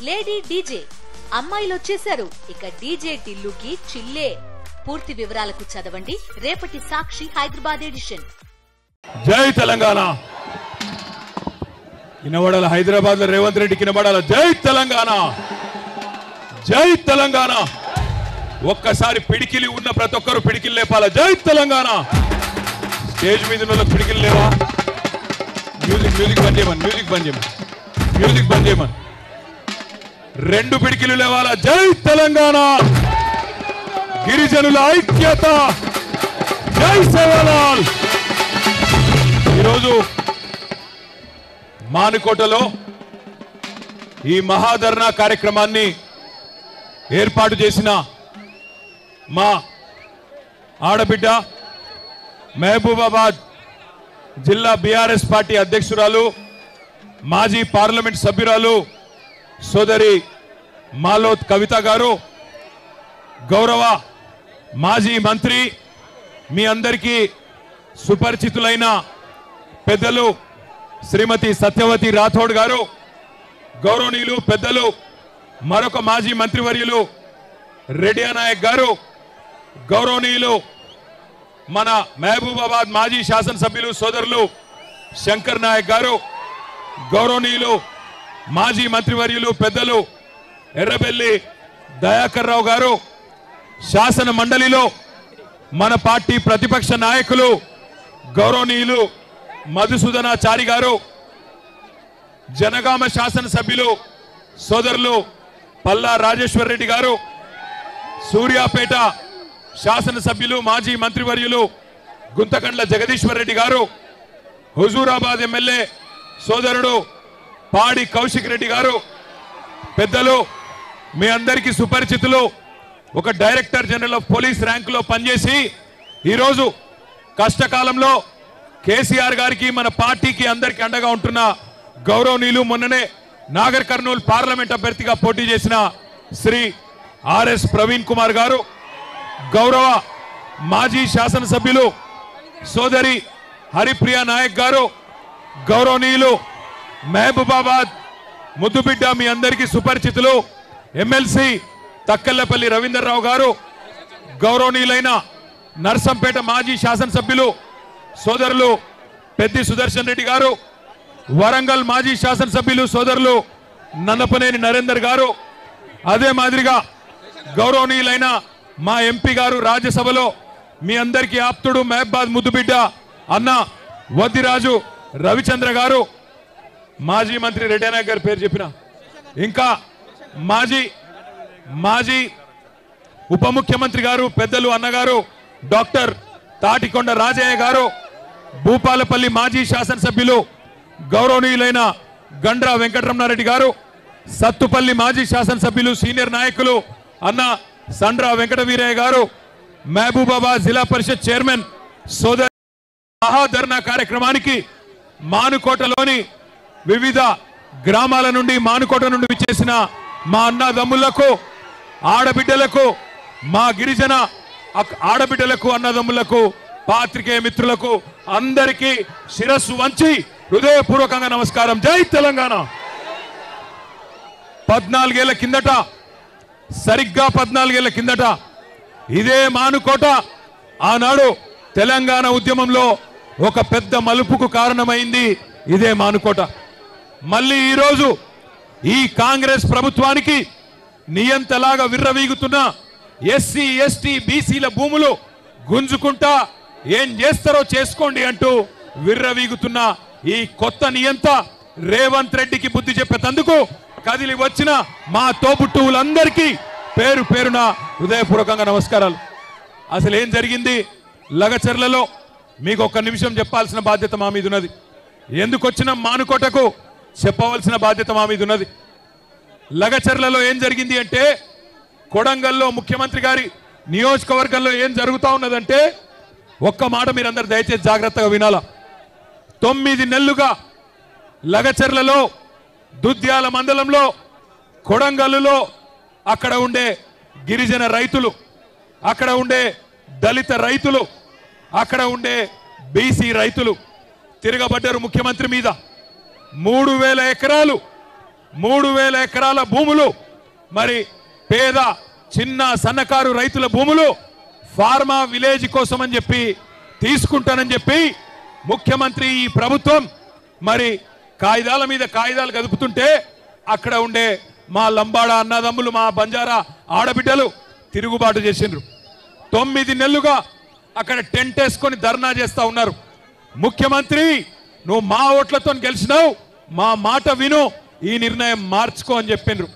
Lady DJ అమ్మాయిలు వచ్చేశారు. ఇక డీజే టిల్లుకి చిల్లే. పూర్తి వివరాలకు చదవండి రేపటి సాక్షి హైదరాబాద్ ఎడిషన్. జై తెలంగాణ వినబడాల. హైదరాబాద్ లో రేవంత్ రెడ్డికి వినబడాల. జై తెలంగాణ, జై తెలంగాణ. ఒక్కసారి పిడికిలి ఉన్న ప్రతి ఒక్కరు పిడికిలు లేపాల. జై తెలంగాణ. స్టేజ్ మీద ఉన్న పిడికిలు లేవా? మ్యూజిక్ బంద్ చేయమని, మ్యూజిక్ బంద్ చేయమని. రెండు పిడికిలు లేవాల. జై తెలంగాణ. గిరిజనుల ఐక్యత. జై సేవాలాల్. ఈరోజు మానుకోటలో ఈ మహాధర్నా కార్యక్రమాన్ని ఏర్పాటు చేసిన మా ఆడబిడ్డ మహబూబాబాద్ జిల్లా బీఆర్ఎస్ పార్టీ అధ్యక్షురాలు, మాజీ పార్లమెంట్ సభ్యురాలు సోదరి మాలోత్ కవిత గారు, గౌరవ మాజీ మంత్రి, మీ అందరికీ సుపరిచితులైన పెద్దలు శ్రీమతి సత్యవతి రాథోడ్ గారు, గౌరవనీయులు పెద్దలు మరొక మాజీ మంత్రివర్యులు రెడ్డి నాయక్ గారు, గౌరవనీయులు మన మహబూబాబాద్ మాజీ శాసనసభ్యులు సోదరులు శంకర్ నాయక్ గారు, గౌరవనీయులు మాజీ మంత్రివర్యులు పెద్దలు ఎర్రబెల్లి దయాకర్ రావు గారు, శాసన మండలిలో మన పార్టీ ప్రతిపక్ష నాయకులు గౌరవనీయులు మధుసూదనాచారి గారు, జనగామ శాసనసభ్యులు సోదరులు పల్లా రాజేశ్వర్ రెడ్డి గారు, సూర్యాపేట శాసనసభ్యులు మాజీ మంత్రివర్యులు గుంతకండ్ల జగదీశ్వర్ రెడ్డి గారు, హుజూరాబాద్ ఎమ్మెల్యే సోదరుడు పాడి కౌశిక్ రెడ్డి గారు, పెద్దలు మీ అందరికీ సుపరిచితులు, ఒక డైరెక్టర్ జనరల్ ఆఫ్ పోలీస్ ర్యాంకులో పనిచేసి ఈరోజు కష్టకాలంలో కేసీఆర్ గారికి మన పార్టీకి అందరికీ అండగా ఉంటున్న గౌరవనీయులు, మొన్ననే నాగర్ కర్నూలు పార్లమెంట్ అభ్యర్థిగా పోటీ చేసిన శ్రీ ఆర్ఎస్ ప్రవీణ్ కుమార్ గారు, గౌరవ మాజీ శాసనసభ్యులు సోదరి హరిప్రియ నాయక్ గారు, గౌరవనీయులు మహబూబాబాద్ ముద్దుబిడ్డ మీ అందరికీ సుపరిచితులు ఎమ్మెల్సీ తక్కెళ్లపల్లి రవీందర్రావు గారు, గౌరవనీయులైన నర్సంపేట మాజీ శాసనసభ్యులు సోదరులు పెద్ది సుదర్శన్ రెడ్డి గారు, వరంగల్ మాజీ శాసనసభ్యులు సోదరులు నన్నపనేని నరేందర్ గారు, అదే మాదిరిగా గౌరవనీయులైన మా ఎంపీ గారు రాజ్యసభలో మీ అందరికీ ఆప్తుడు మహబాద్ ముద్దుబిడ్డ అన్న వద్దిరాజు రవిచంద్ర గారు, మాజీ మంత్రి రెడ్డి నాయక్ గారి పేరు చెప్పిన, ఇంకా మాజీ ఉప ముఖ్యమంత్రి గారు పెద్దలు అన్నగారు డాక్టర్ తాటికొండ రాజయ్య గారు, భూపాలపల్లి మాజీ శాసనసభ్యులు గౌరవనీయులైన గండ్ర వెంకటరమణారెడ్డి గారు, సత్తుపల్లి మాజీ శాసనసభ్యులు సీనియర్ నాయకులు అన్న సండ్ర వెంకట వీరయ్య గారు, మహబూబాబాద్ జిల్లా పరిషత్ చైర్మన్ సోదరి మహాధర్నా కార్యక్రమానికి మానుకోటలోని వివిధ గ్రామాల నుండి మానుకోట నుండి విచ్చేసిన మా అన్నదమ్ములకు, ఆడబిడ్డలకు, మా గిరిజన ఆడబిడ్డలకు, అన్నదమ్ములకు, పాత్రికేయ మిత్రులకు అందరికీ శిరస్సు వంచి హృదయపూర్వకంగా నమస్కారం. జై తెలంగాణ. 14 ఏళ్ల కిందట, సరిగ్గా 14 ఏళ్ల కిందట ఇదే మానుకోట ఆనాడు తెలంగాణ ఉద్యమంలో ఒక పెద్ద మలుపుకు కారణమైంది. ఇదే మానుకోట. మళ్ళీ ఈరోజు ఈ కాంగ్రెస్ ప్రభుత్వానికి నియంతలాగా విర్రవీగుతున్న ఎస్సీ ఎస్టీ బీసీల భూములు గుంజుకుంటా ఏం చేస్తారో చేసుకోండి అంటూ విర్రవీగుతున్న ఈ కొత్త నియంత రేవంత్ రెడ్డికి బుద్ధి చెప్పేందుకు కదిలి వచ్చిన మా తోబుట్టువులందరికీ పేరు పేరున హృదయపూర్వకంగా నమస్కారాలు. అసలు ఏం జరిగింది లగచర్లలో మీకు ఒక్క నిమిషం చెప్పాల్సిన బాధ్యత మా మీద ఉన్నది. ఎందుకు వచ్చిన మానుకోటకు చెప్పవలసిన బాధ్యత మా మీద ఉన్నది. లగచర్లలో ఏం జరిగింది అంటే, కొడంగల్లో ముఖ్యమంత్రి గారి నియోజకవర్గంలో ఏం జరుగుతా ఉన్నదంటే, ఒక్క మాట మీరందరూ దయచేసి జాగ్రత్తగా వినాలా. 9 నెలలుగా లగచర్లలో, దుద్యాల మండలంలో, కొడంగల్లులో అక్కడ ఉండే గిరిజన రైతులు, అక్కడ ఉండే దళిత రైతులు, అక్కడ ఉండే బీసీ రైతులు తిరగబడ్డారు ముఖ్యమంత్రి మీద. 3000 ఎకరాలు 3000 ఎకరాల భూములు మరి పేద చిన్న సన్నకారు రైతుల భూములు ఫార్మా విలేజ్ కోసం అని చెప్పి తీసుకుంటానని చెప్పి ముఖ్యమంత్రి ఈ ప్రభుత్వం మరి కాగితాల మీద కాగితాలు కదుపుతుంటే అక్కడ ఉండే మా లంబాడ అన్నదమ్ములు మా బంజారా ఆడబిడ్డలు తిరుగుబాటు చేసిండ్రు 9 నెలలుగా అక్కడ టెంట్ వేసుకొని ధర్నా చేస్తా ఉన్నారు ముఖ్యమంత్రి నువ్వు మా ఓట్లతో గెలిచినావు మా మాట విను ఈ నిర్ణయం మార్చుకో అని చెప్పిండ్రు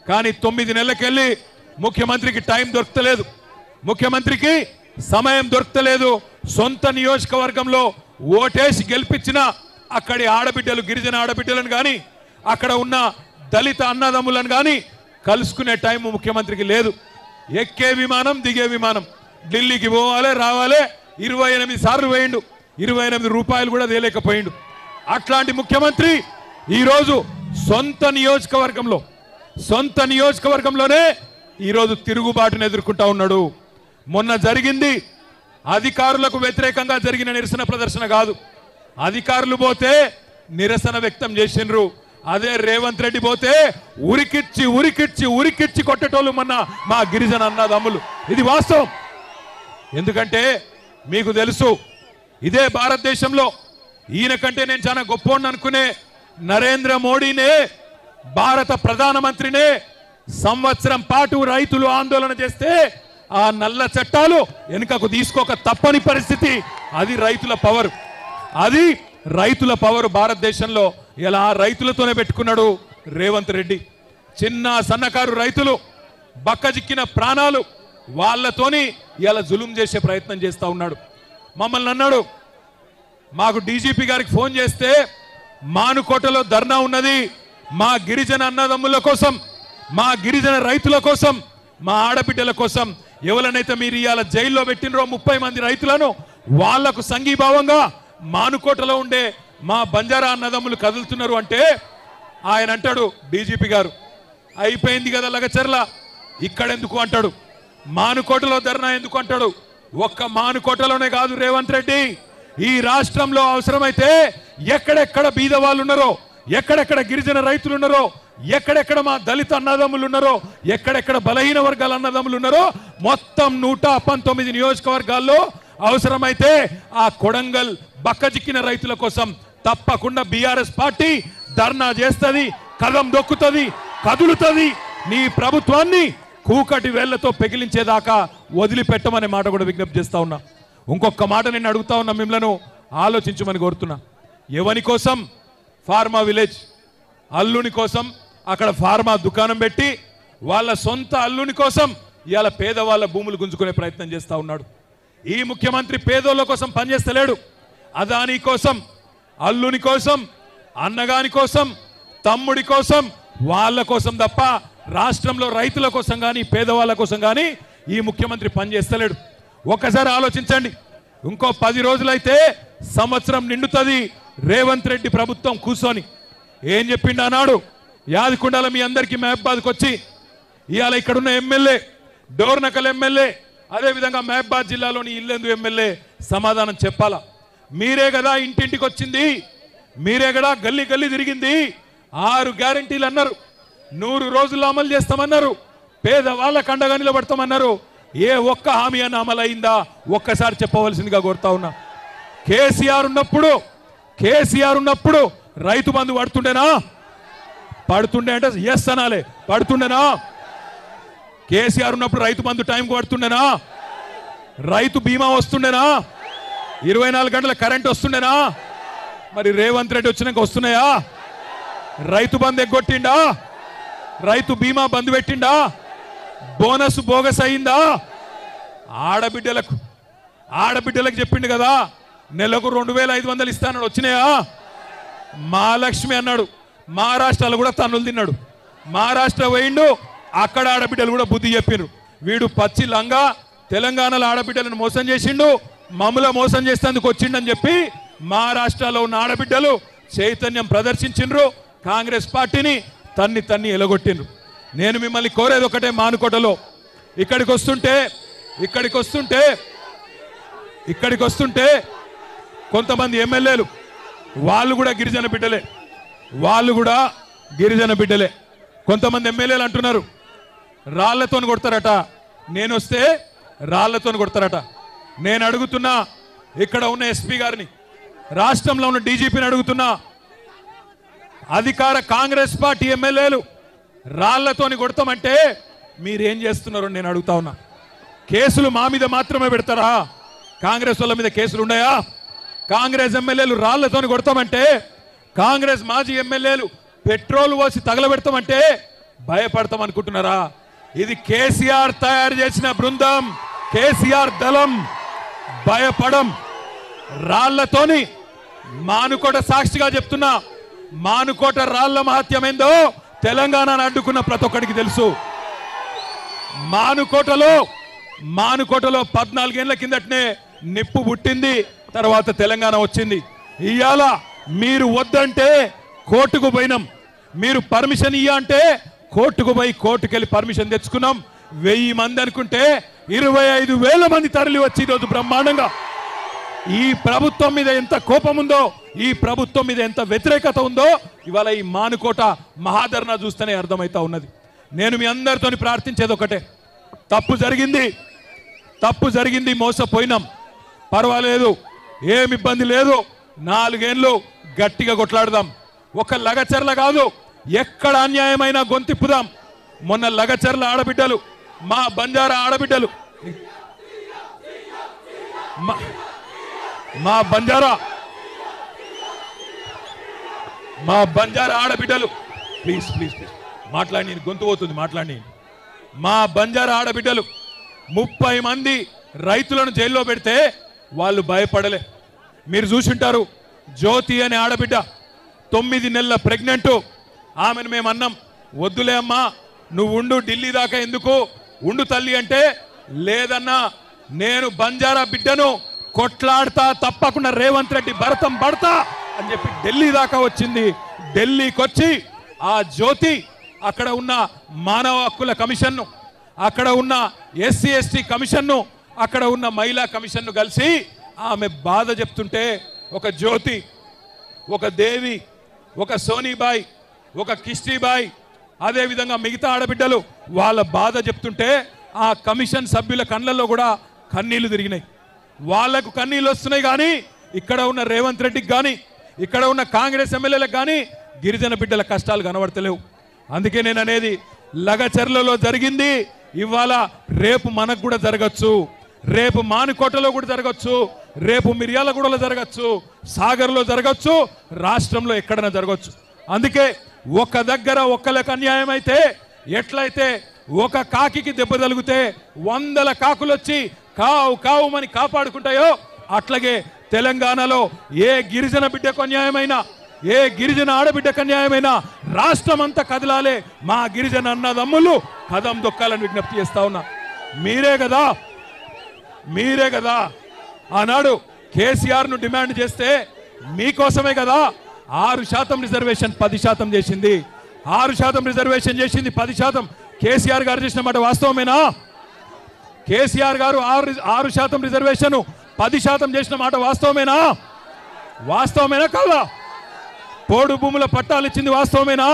కానీ 9 నెలలకెళ్ళి ముఖ్యమంత్రికి టైం దొరకలేదు ముఖ్యమంత్రికి సమయం దొరకలేదు సొంత నియోజకవర్గంలో ఓటేసి గెలిపించిన అక్కడి ఆడబిడ్డలు గిరిజన ఆడబిడ్డలను కానీ అక్కడ ఉన్న దళిత అన్నదమ్ములను కానీ కలుసుకునే టైం ముఖ్యమంత్రికి లేదు ఎక్కే విమానం దిగే విమానం ఢిల్లీకి పోవాలి రావాలి 28 సార్లు వేయండు 28 రూపాయలు కూడా తేలేకపోయిండు అట్లాంటి ముఖ్యమంత్రి ఈరోజు సొంత నియోజకవర్గంలోనే ఈరోజు తిరుగుబాటును ఎదుర్కొంటా ఉన్నాడు మొన్న జరిగింది అధికారులకు వ్యతిరేకంగా జరిగిన నిరసన ప్రదర్శన కాదు అధికారులు పోతే నిరసన వ్యక్తం చేసిండ్రు అదే రేవంత్ రెడ్డి పోతే ఉరికిచ్చి కొట్టేటోళ్ళు మొన్న మా గిరిజన అన్నదమ్ములు ఇది వాస్తవం ఎందుకంటే మీకు తెలుసు ఇదే భారతదేశంలో ఈయన కంటే నేను చాలా గొప్పవాడిని అనుకునే నరేంద్ర మోడీనే భారత ప్రధానమంత్రినే సంవత్సరం పాటు రైతులు ఆందోళన చేస్తే ఆ నల్ల చట్టాలు వెనుకకు తీసుకోక తప్పని పరిస్థితి అది రైతుల పవర్ భారతదేశంలో ఇలా రైతులతోనే పెట్టుకున్నాడు రేవంత్ రెడ్డి చిన్న సన్నకారు రైతులు బక్కజిక్కిన ప్రాణాలు వాళ్ళతోని ఇలా జులుం చేసే ప్రయత్నం చేస్తా ఉన్నాడు మమ్మల్ని అన్నాడు మాకు డీజీపీ గారికి ఫోన్ చేస్తే మానుకోటలో ధర్నా ఉన్నది మా గిరిజన అన్నదమ్ముల కోసం మా గిరిజన రైతుల కోసం మా ఆడబిడ్డల కోసం ఎవరినైతే మీరు ఇవాళ జైల్లో పెట్టినరో 30 మంది రైతులను వాళ్లకు సంఘీభావంగా మానుకోటలో ఉండే మా బంజారా అన్నదమ్ములు కదులుతున్నారు అంటే ఆయన అంటాడు డీజీపీ గారు అయిపోయింది కదా లగచర్ల ఇక్కడెందుకు అంటాడు మానుకోటలో ధర్నా ఎందుకు అంటాడు ఒక్క మానుకోటలోనే కాదు రేవంత్ రెడ్డి ఈ రాష్ట్రంలో అవసరమైతే ఎక్కడెక్కడ బీద వాళ్ళు ఉన్నారో ఎక్కడెక్కడ గిరిజన రైతులు ఉన్నారో ఎక్కడెక్కడ మా దళిత అన్నదమ్ములు ఉన్నారో ఎక్కడెక్కడ బలహీన వర్గాల అన్నదమ్ములు ఉన్నారో మొత్తం 119 నియోజకవర్గాల్లో అవసరమైతే ఆ కొడంగల్ బక్కజిక్కిన రైతుల కోసం తప్పకుండా బీఆర్ఎస్ పార్టీ ధర్నా చేస్తుంది కదం దొక్కుతుంది కదులుతుంది నీ ప్రభుత్వాన్ని కూకటి వేళ్లతో పెగిలించేదాకా వదిలిపెట్టమనే మాట కూడా విజ్ఞప్తి చేస్తా ఉన్నా ఇంకొక మాట నేను అడుగుతా ఉన్నా మిమ్మల్ని ఆలోచించమని కోరుతున్నా ఎవని కోసం ఫార్మా విలేజ్ అల్లుని కోసం అక్కడ ఫార్మా దుకాణం పెట్టి వాళ్ళ సొంత అల్లుని కోసం ఇవాళ పేదవాళ్ళ భూములు గుంజుకునే ప్రయత్నం చేస్తా ఉన్నాడు ఈ ముఖ్యమంత్రి పేదోళ్ళ కోసం పనిచేస్తలేడు అదాని కోసం అల్లుని కోసం అన్నగాని కోసం తమ్ముడి కోసం వాళ్ళ కోసం తప్ప రాష్ట్రంలో రైతుల కోసం కానీ పేదవాళ్ళ కోసం కానీ ఈ ముఖ్యమంత్రి పనిచేస్తలేడు ఒక్కసారి ఆలోచించండి ఇంకో 10 రోజులైతే సంవత్సరం నిండుతుంది రేవంత్ రెడ్డి ప్రభుత్వం కూర్చొని ఏం చెప్పిండు అన్నాడు యాదకొండల మీ అందరికీ మహబాద్కి వచ్చి ఇవాళ ఇక్కడున్న ఎమ్మెల్యే డోర్నకల్ ఎమ్మెల్యే అదేవిధంగా మహబాద్ జిల్లాలోని ఇల్లెందు ఎమ్మెల్యే సమాధానం చెప్పాలా మీరే కదా ఇంటింటికి వచ్చింది మీరే కదా గల్లీ గల్లీ తిరిగింది 6 గ్యారెంటీలు అన్నారు 100 రోజుల్లో అమలు చేస్తామన్నారు పేదవాళ్ళకు అండగా నిలబడతామన్నారు ఏ ఒక్క హామీ అన్న అమలైందా ఒక్కసారి చెప్పవలసిందిగా కోరుతా ఉన్నా కేసీఆర్ ఉన్నప్పుడు రైతు బంధు పడుతుండే అంటే ఎస్ అనాలే పడుతుండేనా కేసీఆర్ ఉన్నప్పుడు రైతు బంధు టైంకి పడుతుండేనా రైతు బీమా వస్తుండేనా 24 గంటల కరెంట్ వస్తుండేనా మరి రేవంత్ రెడ్డి వచ్చినాక వస్తున్నాయా రైతు బంధు ఎగ్గొట్టిండా రైతు బీమా బంధు పెట్టిండా బోనస్ బోగస్ అయిందా ఆడబిడ్డలకు చెప్పిండు కదా నెలకు 2500 ఇస్తానని వచ్చినాయా మహాలక్ష్మి అన్నాడు మహారాష్ట్రలో కూడా తన్నులు తిన్నాడు మహారాష్ట్ర పోయిండు అక్కడ ఆడబిడ్డలు కూడా బుద్ధి చెప్పిరు వీడు పచ్చి లంగా తెలంగాణలో ఆడబిడ్డలను మోసం చేసిండు మమ్మల మోసం చేసేందుకు వచ్చిండని చెప్పి మహారాష్ట్రలో ఉన్న ఆడబిడ్డలు చైతన్యం ప్రదర్శించిండ్రు కాంగ్రెస్ పార్టీని తన్ని ఎలగొట్టిండ్రు నేను మిమ్మల్ని కోరేది ఒకటే మానుకోటలో ఇక్కడికి వస్తుంటే కొంతమంది ఎమ్మెల్యేలు వాళ్ళు కూడా గిరిజన బిడ్డలే వాళ్ళు కూడా గిరిజన బిడ్డలే. కొంతమంది ఎమ్మెల్యేలు అంటున్నారు రాళ్లతో కొడతారట, నేను వస్తే రాళ్లతో కొడతారట. నేను అడుగుతున్నా, ఇక్కడ ఉన్న ఎస్పీ గారిని, రాష్ట్రంలో ఉన్న డీజీపీని అడుగుతున్నా, అధికార కాంగ్రెస్ పార్టీ ఎమ్మెల్యేలు రాళ్లతోని కొడతామంటే మీరేం చేస్తున్నారు నేను అడుగుతా ఉన్నా. కేసులు మా మీద మాత్రమే పెడతారా? కాంగ్రెస్ వాళ్ళ మీద కేసులు ఉన్నాయా? కాంగ్రెస్ ఎమ్మెల్యేలు రాళ్లతోని కొడతామంటే, కాంగ్రెస్ మాజీ ఎమ్మెల్యేలు పెట్రోల్ పోసి తగలబెడతామంటే భయపడతాం అనుకుంటున్నారా? ఇది కేసీఆర్ తయారు చేసిన బృందం, కేసీఆర్ దళం. భయపడం. రాళ్లతోని మానుకోట సాక్షిగా చెప్తున్నా, మానుకోట రాళ్ల మహత్యమేందో తెలంగాణను అడ్డుకున్న ప్రతి ఒక్కడికి తెలుసు. మానుకోటలో 14 ఏళ్ల కిందటనే నిప్పు పుట్టింది, తర్వాత తెలంగాణ వచ్చింది. ఇవాళ మీరు వద్దంటే కోర్టుకు పోయినాం, మీరు పర్మిషన్ ఇయ్య అంటే కోర్టుకు పోయి కోర్టుకెళ్ళి పర్మిషన్ తెచ్చుకున్నాం. 1000 మంది అనుకుంటే 25,000 మంది తరలి వచ్చి ఈరోజు బ్రహ్మాండంగా ఈ ప్రభుత్వం మీద ఎంత కోపం ఉందో, ఈ ప్రభుత్వం మీద ఎంత వ్యతిరేకత ఉందో ఇవాళ ఈ మానుకోట మహాధరణ చూస్తేనే అర్థమైతా ఉన్నది. నేను మీ అందరితో ప్రార్థించేది ఒకటే, తప్పు జరిగింది, మోసపోయినాం, పర్వాలేదు, ఏమి ఇబ్బంది లేదు, 4 ఏళ్ళు గట్టిగా కొట్లాడదాం. ఒక లగచర్ల కాదు, ఎక్కడ అన్యాయమైన గొంతిప్పుదాం. మొన్న లగచర్ల ఆడబిడ్డలు, మా బంజారా ఆడబిడ్డలు, మా బంజారా ఆడబిడ్డలు, ప్లీజ్ మాట్లాడి, గొంతు పోతుంది, మాట్లాడి. మా బంజారా ఆడబిడ్డలు 30 మంది రైతులను జైల్లో పెడితే వాళ్ళు భయపడలే. మీరు చూసింటారు, జ్యోతి అనే ఆడబిడ్డ 9 నెలల ప్రెగ్నెంట్. ఆమెను మేము అన్నాం, వద్దులే అమ్మా, నువ్వు ఉండు, ఢిల్లీ దాకా ఎందుకు, ఉండు తల్లి అంటే, లేదన్నా నేను బంజారా బిడ్డను కొట్లాడతా, తప్పకుండా రేవంత్ రెడ్డి భరతం పడతా అని చెప్పి ఢిల్లీ దాకా వచ్చింది. ఢిల్లీకి వచ్చి ఆ జ్యోతి అక్కడ ఉన్న మానవ హక్కుల కమిషన్ను, అక్కడ ఉన్న ఎస్సీ ఎస్టీ కమిషన్ను, అక్కడ ఉన్న మహిళా కమిషన్ను కలిసి ఆమె బాధ చెప్తుంటే, ఒక జ్యోతి, ఒక దేవి, ఒక సోనీబాయ్, ఒక కిష్టీబాయ్, అదేవిధంగా మిగతా ఆడబిడ్డలు వాళ్ళ బాధ చెప్తుంటే ఆ కమిషన్ సభ్యుల కళ్ళల్లో కూడా కన్నీళ్లు తిరిగినాయి. వాళ్లకు కన్నీళ్ళు వస్తున్నాయి, కానీ ఇక్కడ ఉన్న రేవంత్ రెడ్డికి కానీ, ఇక్కడ ఉన్న కాంగ్రెస్ ఎమ్మెల్యేలకు కానీ గిరిజన బిడ్డల కష్టాలు కనబడతలేవు. అందుకే నేను అనేది, లగచర్లలో జరిగింది ఇవాళ రేపు మనకు కూడా జరగచ్చు, రేపు మానుకోటలో కూడా జరగచ్చు, రేపు మిర్యాలగూడలో జరగచ్చు, సాగర్లో జరగచ్చు, రాష్ట్రంలో ఎక్కడైనా జరగచ్చు. అందుకే ఒక దగ్గర ఒక్కలకు అన్యాయం అయితే, ఎట్లయితే ఒక కాకికి దెబ్బ తగిలితే 100 కాకులు వచ్చి కావు కావుమని కాపాడుకుంటాయో, అట్లాగే తెలంగాణలో ఏ గిరిజన బిడ్డకు అన్యాయమైనా, ఏ గిరిజన ఆడబిడ్డకు అన్యాయమైనా రాష్ట్రం అంతా కదలాలే. మా గిరిజన అన్నదమ్ములు కదం దొక్కాలని విజ్ఞప్తి చేస్తా ఉన్నా. మీరే కదా ఆనాడు కేసీఆర్ను డిమాండ్ చేస్తే మీకోసమే కదా 6% రిజర్వేషన్ 10% చేసింది. 6% రిజర్వేషన్ చేసింది, 10% కేసీఆర్ గారు చేసిన మాట వాస్తవమేనా? కేసీఆర్ గారు 6% రిజర్వేషన్ 10% చేసిన మాట వాస్తవమేనా కాదా? పోడు భూముల పట్టాలు ఇచ్చింది వాస్తవమేనా?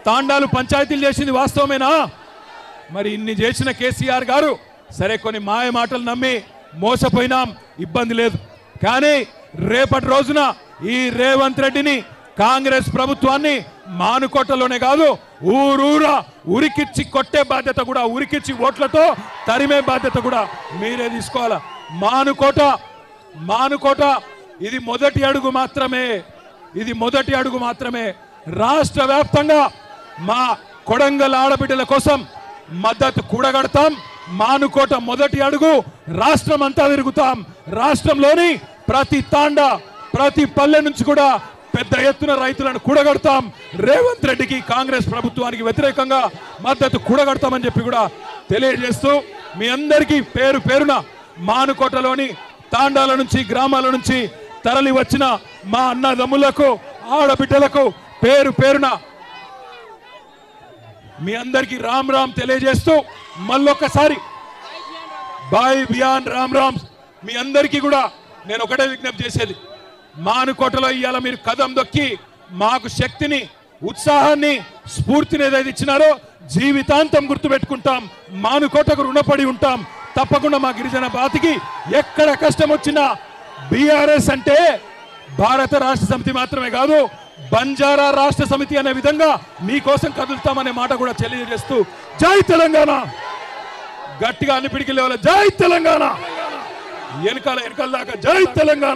తాండాలు పంచాయతీలు చేసింది వాస్తవమేనా? మరి ఇన్ని చేసిన కేసీఆర్ గారు సరే కొన్ని మాయ మాటలు నమ్మి మోసపోయినాం, ఇబ్బంది లేదు. కానీ రేపటి రోజున ఈ రేవంత్ రెడ్డిని, కాంగ్రెస్ ప్రభుత్వాన్ని మానుకోటలోనే కాదు ఊరూరా ఉరికిచ్చి కొట్టే బాధ్యత కూడా, ఉరికిచ్చి ఓట్లతో తరిమే బాధ్యత కూడా మీరే తీసుకోవాలా. మానుకోట ఇది మొదటి అడుగు మాత్రమే. రాష్ట్ర వ్యాప్తంగా మా కొడంగల్ ఆడబిడ్డల కోసం మద్దతు కూడగడతాం. మానుకోట మొదటి అడుగు, రాష్ట్రం అంతా తిరుగుతాం. రాష్ట్రంలోని ప్రతి తాండా, ప్రతి పల్లె నుంచి కూడా పెద్ద ఎత్తున రైతులను కూడగడతాం. రేవంత్ రెడ్డికి, కాంగ్రెస్ ప్రభుత్వానికి వ్యతిరేకంగా మద్దతు కూడగడతామని చెప్పి కూడా తెలియజేస్తూ, మీ అందరికీ పేరు పేరున మానుకోటలోని తాండాల నుంచి, గ్రామాల నుంచి తరలి వచ్చిన మా అన్నదమ్ములకు, ఆడబిడ్డలకు పేరు పేరున మీ అందరికీ రామ్ రామ్ తెలియజేస్తూ, మళ్ళొక్కసారి బాయ్ బియాన్ రామ్ రామ్. మీ అందరికీ కూడా నేను ఒకటే విజ్ఞప్తి చేసేది, మానుకోటలో ఇవాళ మీరు కదం దొక్కి మాకు శక్తిని, ఉత్సాహాన్ని స్ఫూర్తిని ఏదైతే ఇచ్చినారో జీవితాంతం గుర్తుపెట్టుకుంటాం. మానుకోటకు రుణపడి ఉంటాం. తప్పకుండా మా గిరిజన బాతికి ఎక్కడ కష్టం వచ్చినా బీఆర్ఎస్ అంటే భారత రాష్ట్ర సమితి మాత్రమే కాదు, బంజారా రాష్ట్ర సమితి అనే విధంగా మీకోసం కదులుతామనే మాట కూడా తెలియజేస్తూ జై తెలంగాణ గట్టిగా అన్ని పిడికి లేవాలి. జై తెలంగాణ, వెనకాల దాకా జై తెలంగాణ.